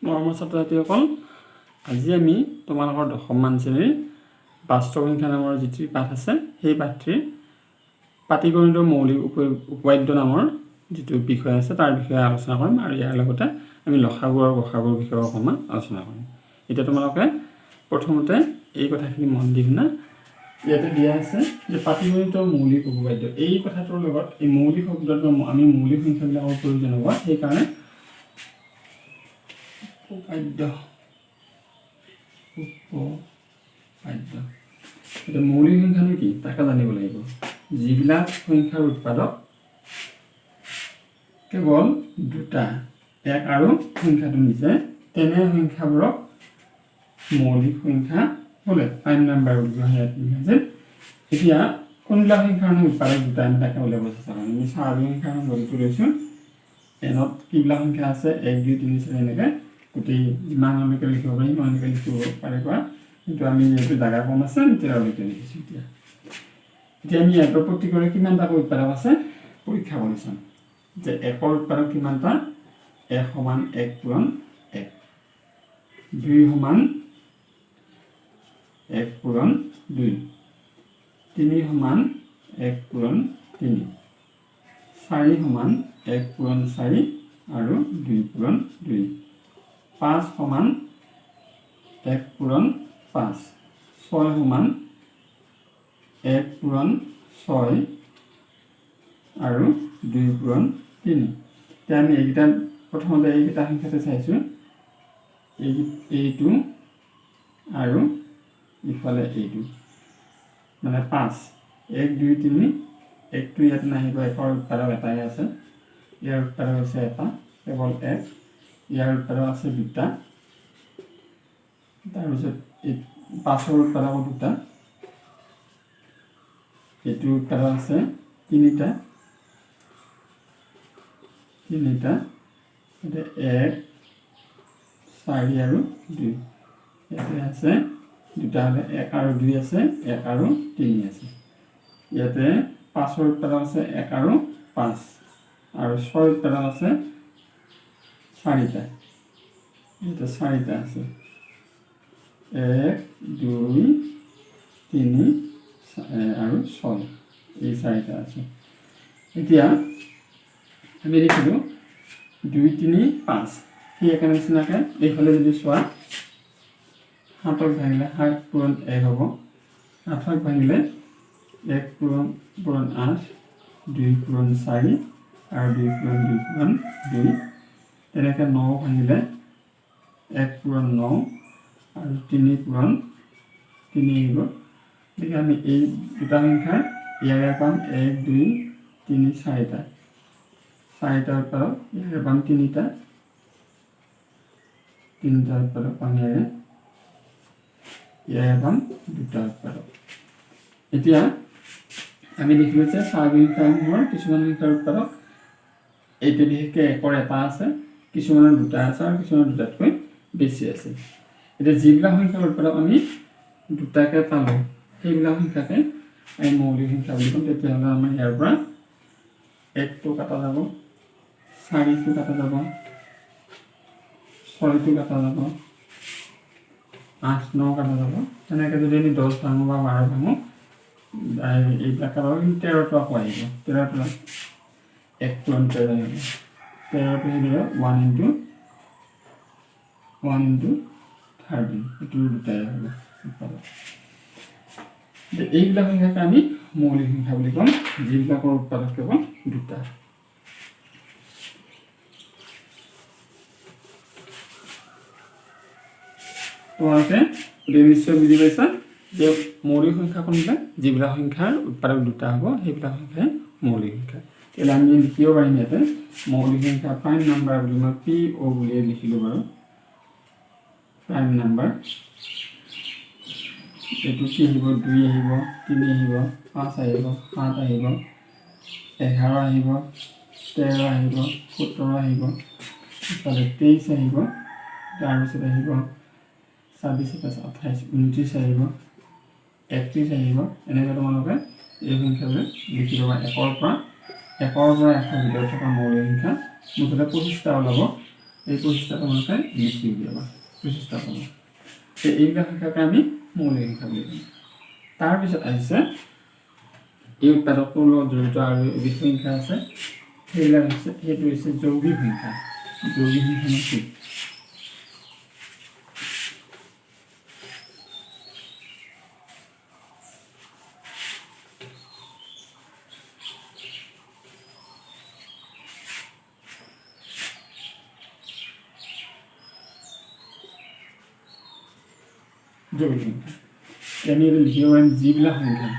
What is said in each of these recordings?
মৰমৰ ছাত্ৰ-ছাত্ৰীসকল, আজি আমি তোমালোকৰ 10মান শ্ৰেণীৰ বাস্তৱ সংখ্যা নামৰ যিটো পাঠ আছে সেই পাঠটিৰ পাটিগণিতৰ মৌলিক উপপাদ্য নামৰ যিটো বিষয় আছে তাৰ বিষয়ে আলোচনা কৰিম আৰু ইয়াৰ লগতে আমি লসাগু আৰু গসাগুৰ বিষয়ে অকণমান আলোচনা কৰিম। এতিয়া তোমালোকে প্ৰথমতে এই কথাখিনি মন দি শুনা। ইয়াতে দিয়া আছে যে পাটিগণিতৰ মৌলিক উপপাদ্য। এই কথাটোৰ লগত এই মৌলিক শব্দটো আমি মৌলিক সংখ্যাবিলাকৰ প্ৰয়োজন হ'ব, সেইকাৰণে উপপাদ্য এতিয়া মৌলিক সংখ্যানো কি তাকে জানিব লাগিব। যিবিলাক সংখ্যাৰ উৎপাদক কেৱল দুটা, এক আৰু সংখ্যাটো নিজে, তেনে সংখ্যাবোৰক মৌলিক সংখ্যা বোলে। প্ৰাইম নাম্বাৰ বুলি কোৱা হয়। এতিয়া কোনবিলাক সংখ্যাৰ উৎপাদক দুটা আমি তাকে উলিয়াব চেষ্টা কৰিম। আমি স্বাভাৱিক সংখ্যাৰ গতিটো লৈছোঁ। এনত কিবিলাক সংখ্যা আছে 1 2 3 4 এনেকৈ গোটেই যিমানলৈকে লিখিব পাৰি সিমানলৈকে লিখিব পাৰিবা, কিন্তু আমি যিহেতু জাগা কম আছে 13লৈকে লিখিছোঁ। এতিয়া আমি ইয়াৰ প্ৰত্যেকৰে কিমানটা উৎপাদক আছে পৰীক্ষা কৰি চাম যে 1ৰ উৎপাদক কিমানটা। 1 সমান 1 পূৰণ 1, 2 সমান 1 পূৰণ 2, 3 সমান 1 পূৰণ 3, 4 সমান 1 পূৰণ 4 আৰু 2 পূৰণ 2, 5 সমান 1 পূৰণ 5, 6 সমান 1 পূৰণ 6 আৰু 2 পূৰণ 3। এতিয়া আমি এইকেইটা প্ৰথমতে এইকেইটা সংখ্যাতে চাইছোঁ, এইটো আৰু ইফালে এইটো মানে 5, 1 2 3, 1টো ইয়াত নাহিব। 1ৰ উৎপাদক এটাই আছে, ইয়াৰ উৎপাদক হৈছে এটা, কেৱল 1। ইয়াৰ উৎপাদক আছে দুটা, তাৰপিছত 5ৰ উৎপাদক দুটা, এইটোৰ উৎপাদক আছে তিনিটা, এতিয়া 1 4 আৰু 2। ইয়াতে আছে দুটা হ'লে 1 আৰু 2 আছে, 1 আৰু 3 আছে। ইয়াতে 5ৰ উৎপাদক আছে 1 আৰু 5, আৰু 6ৰ উৎপাদক আছে 4টা। ইয়াতে 4টা আছে, 1 2 3 আৰু 6, এই 4টা আছে। এতিয়া আমি দেখিলোঁ 2 3 5, সেই একে নিচিনাকৈ এইফালে যদি চোৱা 7ক ভাঙিলে 7 পূৰণ 1 হ'ব, 8ক ভাঙিলে 1 পূৰণ 8, 2 পূৰণ 4 আৰু 2 পূৰণ 2 পূৰণ 2। তেনেকৈ 9 ভাঙিলে 1 পূৰণ 9 আৰু 3 পূৰণ 3 আহিব। গতিকে আমি এই দুটা সংখ্যাৰ ইয়াৰে পাম 1 2 3 4টা, 4টা উৎপাদক, ইয়াৰে পাম 3টা, 3টা উৎপাদক পাম ইয়াৰে পাম 2টা উৎপাদক। এতিয়া আমি দেখিলোঁ যে স্বাভাৱিক সংখ্যাসমূহৰ কিছুমান সংখ্যাৰ উৎপাদক এইটো বিশেষকৈ 1ৰ এটা আছে, কিছুমানৰ দুটা আছে আৰু কিছুমানৰ দুটাতকৈ বেছি আছে। এতিয়া যিবিলাক সংখ্যাৰ উৎপাদক আমি দুটাকৈ পালোঁ সেইবিলাক সংখ্যাকে আমি মৌলিক সংখ্যা বুলি ক'ম। তেতিয়াহ'লে আমাৰ ইয়াৰ পৰা 1টো কাটা যাব, 4টো কাটা যাব, 6টো কাটা যাব, 8 9 কাটা যাব। তেনেকৈ যদি আমি 10 ভাঙোঁ বা 12 ভাঙোঁ এইবিলাক কাটা যাব, কিন্তু 13টো আকৌ আহিব। 13টো 1 পূৰণ 13 আহিব, 13টো আহিব 1 × 13, এইটো দুটাই আহিব উৎপাদক। এইবিলাক সংখ্যাকে আমি মৌলিক সংখ্যা বুলি ক'ম, যিবিলাকৰ উৎপাদক কেৱল দুটা। তোমালোকে নিশ্চয় বুজি পাইছা যে মৌলিক সংখ্যা কোনবিলাক, যিবিলাক সংখ্যাৰ উৎপাদক দুটা হ'ব সেইবিলাক সংখ্যাই মৌলিক সংখ্যা। তেতিয়া আমি লিখিব পাৰিম ইয়াতে মৌলিক সংখ্যা প্ৰাইম নাম্বাৰ বুলি মই PO বুলিয়ে লিখিলোঁ বাৰু। প্ৰাইম নাম্বাৰ এইটো কি আহিব, 2 আহিব, 3 আহিব, 5 আহিব, 7 আহিব, 11 আহিব, 13 আহিব, 17 আহিব, ইফালে 23 আহিব, তাৰপিছত আহিব 26 27 28 29 আহিব, 31 আহিব। এনেকৈ তোমালোকে এই সংখ্যাবিলাক লিখি ল'বা। 1ৰ পৰা 100ৰ ভিতৰত থকা মৌলিক সংখ্যা মুঠতে 25টা ওলাব। এই প্ৰতিস্থাপনকে লিখি উলিয়াবা প্ৰতিস্থাপন এইবিলাক সংখ্যাকে আমি মৌলিক সংখ্যা বুলি কওঁ তাৰপিছত আহিছে এই উৎপাদকটোৰ লগত জড়িত আৰু এবিধ সংখ্যা আছে সেইবিলাক হৈছে সেইটো হৈছে যৌগিক সংখ্যা মানে কি যৌগিক সংখ্যা আমি লিখিব পাৰিম যিবিলাক সংখ্যা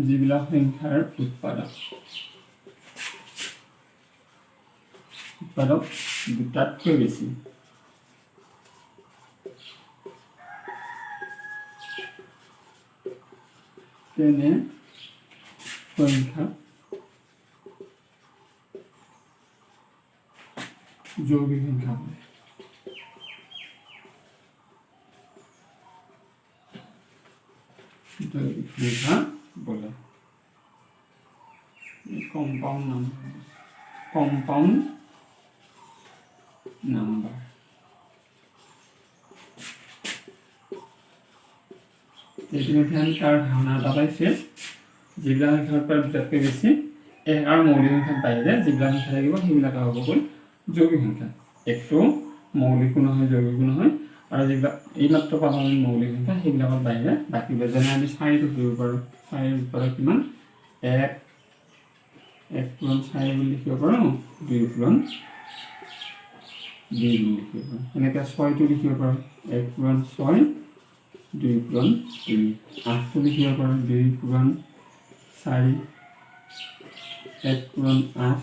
যিবিলাক সংখ্যাৰ উৎপাদক দুটাতকৈ বেছি তেনে সংখ্যা যৌগিক সংখ্যা বলে সংখ্যা বলে কম্পাউন্ড নাম্বার ইতিমধ্যে আমি তাৰ ধাৰণা এটা পাইছে যিবিলাক সংখ্যাৰ পৰা দুটাতকৈ বেছি আৰু মৌলিক সংখ্যাৰ বাহিৰে যিবিলাক সংখ্যা থাকিব সেইবিলাক হ'ব গ'ল যৌগিক সংখ্যা একটো মৌলিকো নহয় যৌগিকো নহয় আৰু যিবিলাক এইমাত্ৰ পালোঁ আমি মৌলিক সংখ্যা সেইবিলাকৰ বাহিৰে বাকীবোৰ যেনে আমি 4টো ধৰিব পাৰোঁ 4ৰ উৎপাদক কিমান 1 পূৰণ 4 বুলি লিখিব পাৰোঁ 2 পূৰণ 2 বুলি লিখিব পাৰোঁ এনেকৈ 6টো লিখিব পাৰোঁ 1 পূৰণ 6 2 পূৰণ 2 8টো লিখিব পাৰোঁ 2 পূৰণ 4 1 পূৰণ 8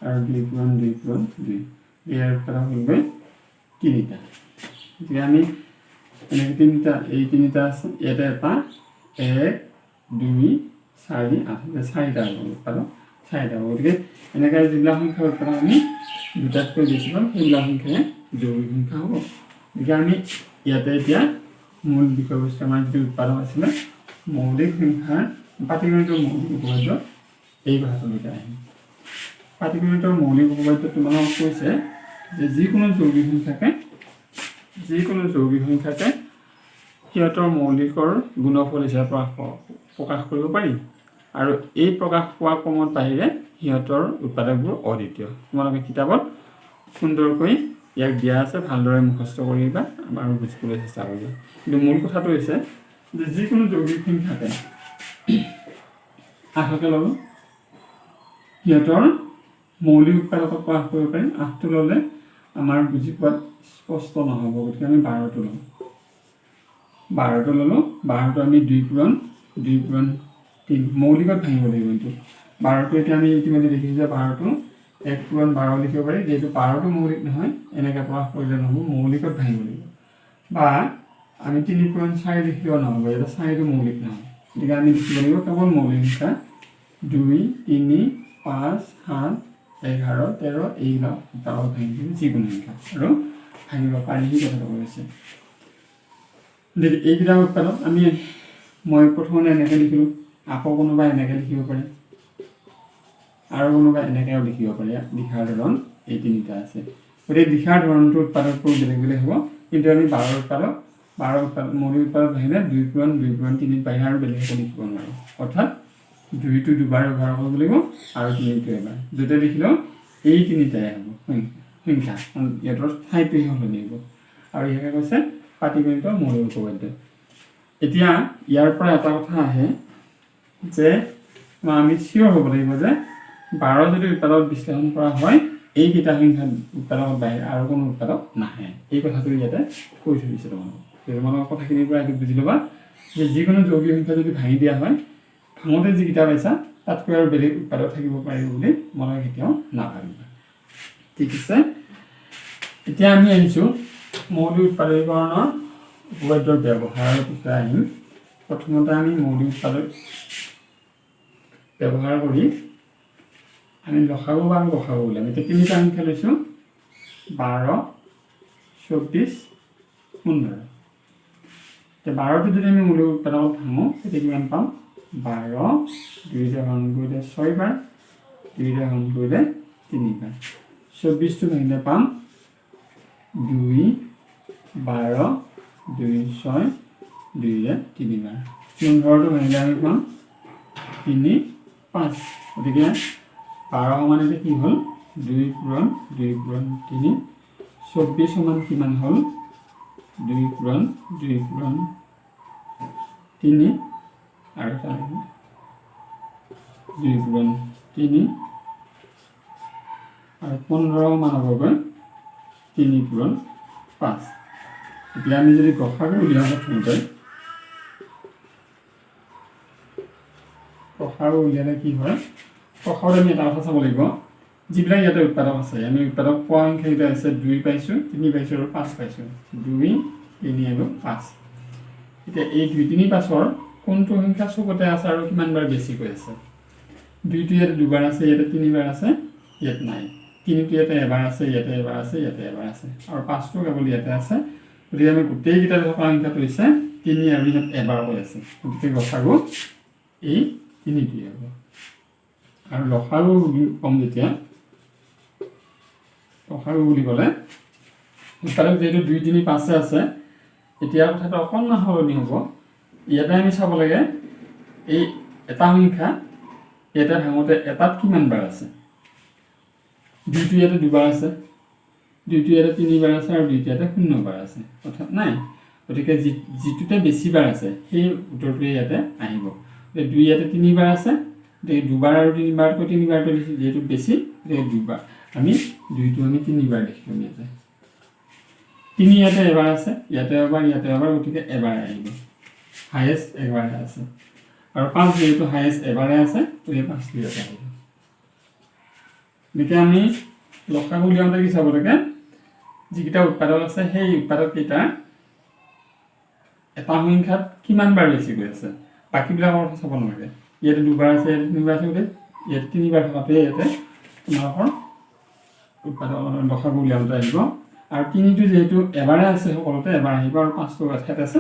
আৰু 2 পূৰণ 2 পূৰণ 2 ইয়াৰ পৰা হ'লগৈ 3টা গতিকে আমি এনেকৈ 3টা এই 3টা আছে ইয়াতে এটা 1 2 4 8 4টা হ'ব পাৰোঁ 4টা হ'ব গতিকে এনেকৈ যিবিলাক সংখ্যাৰ পৰা আমি দুটাতকৈ বেছি পাম সেইবিলাক সংখ্যাই যৌগিক সংখ্যা হ'ব গতিকে আমি ইয়াতে এতিয়া মূল বিষয়বস্তু আমাৰ যিটো উৎপাদক আছিলে মৌলিক সংখ্যাৰ পাটিগণিতৰ মৌলিক উপপাদ্য এই কথাটোলৈকে আহিম পাটিগণিতৰ মৌলিক উপপাদ্য তোমালোকক কৈছে যে যিকোনো যৌগিক সংখ্যাকে সিহঁতৰ মৌলিকৰ গুণফল হিচাপে প্ৰকাশ কৰিব পাৰি আৰু এই প্ৰকাশ পোৱা ক্ৰমৰ বাহিৰে সিহঁতৰ উৎপাদকবোৰ অদ্বিতীয় তোমালোকে কিতাপত সুন্দৰকৈ ইয়াক দিয়া আছে ভালদৰে মুখস্থ কৰিবা আৰু বুজিবলৈ চেষ্টা কৰিবা কিন্তু মূল কথাটো হৈছে যে যিকোনো যৌগিক সংখ্যাকে আঠকে ল'লোঁ সিহঁতৰ মৌলিক উৎপাদকক প্ৰকাশ কৰিব পাৰিম 8টো ল'লে আমাৰ বুজি পোৱাত স্পষ্ট নহ'ব গতিকে আমি 12টো ল'ম 12টো ল'লোঁ 12টো আমি 2 পূৰণ 3 মৌলিকত ভাঙিব লাগিব কিন্তু 12টো এতিয়া আমি ইতিমধ্যে দেখিছোঁ যে 12টো 1 পূৰণ 12 লিখিব পাৰি যিহেতু 12টো মৌলিক নহয় এনেকৈ প্ৰকাশ কৰিলে নহ'ব মৌলিকত ভাঙিব লাগিব বা আমি 3 পূৰণ 4 লিখিলেও নহ'ব ইয়াতে 4টো মৌলিক নহয় গতিকে আমি লিখিব লাগিব কেৱল মৌলিক সংখ্যা 2 3 5 7 11 13 এইবিলাক উৎপাদক ভাঙি দিব যিকোনো সংখ্যা আৰু ভাঙিব পাৰি সেই কথাটো কৈছে এইবিলাক উৎপাদক আমি মই প্ৰথমতে এনেকৈ লিখিলোঁ আকৌ কোনোবাই এনেকৈ লিখিব পাৰে আৰু কোনোবাই এনেকৈও লিখিব পাৰে লিখাৰ ধৰণ এই 3টা আছে গতিকে লিখাৰ ধৰণটো উৎপাদকবোৰ বেলেগ বেলেগ হ'ব কিন্তু আমি 12 উৎপাদক মৌলিক উৎপাদক ভাঙিলে 2 পূৰণ 3 বাহিৰে আৰু বেলেগকৈ লিখিব নোৱাৰোঁ অৰ্থাৎ 2টো দুবাৰ ব্যৱহাৰ কৰিব লাগিব আৰু 3টো এবাৰ য'তে লিখিলেও এই 3টাই হ'ব সংখ্যা ইহঁতৰ ঠাইটোহে সলনি হ'ব আৰু ইয়াকে কৈছে পাটিগণিতৰ মৌলিক উপপাদ্য এতিয়া ইয়াৰ পৰা এটা কথা আহে যে আমি চিয়ৰ হ'ব লাগিব যে 12 যদি উৎপাদক বিশ্লেষণ কৰা হয় এইকেইটা সংখ্যাৰ উৎপাদকৰ বাহিৰে আৰু কোনো উৎপাদক নাহে এই কথাটো ইয়াতে কৈ থৈ দিছে তোমালোকৰ কথাখিনিৰ পৰা এইটো বুজি ল'বা যে যিকোনো যৌগিক সংখ্যা যদি ভাঙি দিয়া হয় ভাঙোতে যিকেইটা পাইছা তাতকৈ আৰু বেলেগ উৎপাদক থাকিব পাৰিব বুলি মনত কেতিয়াও নাভাবিবা ঠিক আছে এতিয়া আমি আহিছোঁ মৌলিক উৎপাদকীকৰণৰ উপপাদ্যৰ ব্যৱহাৰৰ বিষয়ে আহিম প্ৰথমতে আমি মৌলিক উৎপাদক ব্যৱহাৰ কৰি আমি লসাগু বা গসাগু উলিয়াম এতিয়া 3টা সংখ্যা লৈছোঁ 12 24 15 এতিয়া 12টো যদি আমি মৌলিক উৎপাদকত ভাঙোঁ তেতিয়া কিমান পাম 12 2 হৰণ কৰিলে 6 বাৰ 2 হৰণ কৰিলে 3 বাৰ 24টো ভাঙিলে পাম 2 12 2 6 2 3 বাৰ 15টো ভাঙিলে আমি পাম 3 5 গতিকে 12 মানে কি হ'ল 2 পূৰণ 2 পূৰণ 3 24 সমান কিমান হ'ল 2 পূৰণ 2 পূৰণ 3 আৰু তাৰ 2 পূৰণ 3 আৰু 15 মান হ'বগৈ 3 পূৰণ 5 এতিয়া আমি যদি গসাগু উলিয়াওঁ প্ৰথমতে গসাগু উলিয়ালে কি হয় গসাগুত আমি এটা কথা চাব লাগিব যিবিলাক ইয়াতে উৎপাদক আছে আমি উৎপাদক পোৱা সংখ্যাকেইটা আছে 2 পাইছোঁ 3 পাইছোঁ আৰু 5 পাইছোঁ 2 3 আৰু 5 এতিয়া এই 2 3 5ৰ কোনটো সংখ্যা চবতে আছে আৰু কিমান বাৰ বেছিকৈ আছে 2টো ইয়াতে দুবাৰ আছে ইয়াতে 3 বাৰ আছে ইয়াত নাই 3টো ইয়াতে এবাৰ আছে ইয়াতে এবাৰ আছে ইয়াতে এবাৰ আছে আৰু 5টো কেৱল ইয়াতে আছে গতিকে আমি গোটেইকেইটা থকা সংখ্যাটো হৈছে 3 আৰু ইয়াত এবাৰ হৈ আছে গতিকে গসাগু এই 3টোৱে হ'ব আৰু লসাগু কম যেতিয়া লসাগু বুলি ক'লে উৎপাদক যেহেতু 2 3 5 আছে এতিয়া কথাটো অকণমান সলনি হ'ব ইয়াতে আমি চাব লাগে এই এটা সংখ্যা ইয়াতে ভাঙোতে এটাত কিমান বাৰ আছে 2টো ইয়াতে দুবাৰ আছে 2টো ইয়াতে 3 বাৰ আছে আৰু 2টো ইয়াতে 0 বাৰ আছে অৰ্থাৎ নাই গতিকে যিটোতে বেছি বাৰ আছে সেই উত্তৰটোৱে ইয়াতে আহিব 2 ইয়াতে 3 বাৰ আছে গতিকে দুবাৰ আৰু 3 বাৰতকৈ 3 বাৰটো যেহেতু বেছি গতিকে দুবাৰ আমি 2টো আমি 3 বাৰ দেখিলোঁ ইয়াতে 3 ইয়াতে এবাৰ আছে ইয়াতে এবাৰ গতিকে এবাৰ আহিব হায়েষ্ট এবাৰ আছে আৰু 5 যেহেতু হায়েষ্ট এবাৰে আছে গতিকে 5টো ইয়াতে আহিব গতিকে আমি লসাগু উলিয়াওঁতে কি চাব লাগে যিকেইটা উৎপাদক আছে সেই উৎপাদককেইটা এটা সংখ্যাত কিমান বাৰ বেছিকৈ আছে বাকীবিলাকৰ কথা চাব নালাগে ইয়াতে দুবাৰ আছে ইয়াতে 3 বাৰ আছে গতিকে ইয়াতে 3 বাৰ থকাটোৱে ইয়াতে তোমালোকৰ উৎপাদক লসাগু উলিয়াওঁতে আহিব আৰু 3টো যেহেতু এবাৰে আছে সকলোতে এবাৰ আহিব আৰু 5টো এঠাইত আছে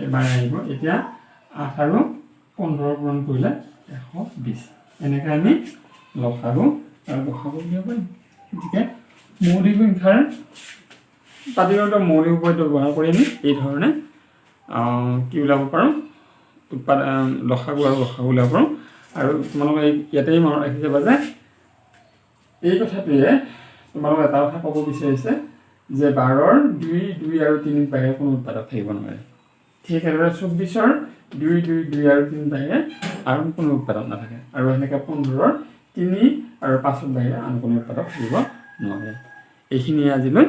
এবাৰ আহিব এতিয়া 8 আৰু 15 পূৰণ কৰিলে 120 এনেকৈ আমি লসাগু আৰু গসাগু উলিয়াব পাৰিম গতিকে মৌলিক সংখ্যাৰ পাটিগণিতৰ মৌলিক উপায়টো ব্যৱহাৰ কৰি আমি এই ধৰণে কি উলিয়াব পাৰোঁ লসাগু আৰু গসাগু উলিয়াব পাৰোঁ আৰু তোমালোকে ইয়াতেই মনত ৰাখি যাবা যে এই কথাটোৱে তোমালোকে এটা কথা ক'ব বিচাৰিছে যে 12ৰ 2 আৰু 3 বাহিৰে কোনো উৎপাদক থাকিব নোৱাৰে ঠিক একেদৰে 24ৰ 2 আৰু 3 বাহিৰে আৰু কোনো উৎপাদক নাথাকে আৰু এনেকৈ 15ৰ 3 আৰু 5ৰ বাহিৰে আন কোনো উৎপাদক থাকিব নোৱাৰে এইখিনিয়ে আজিলৈ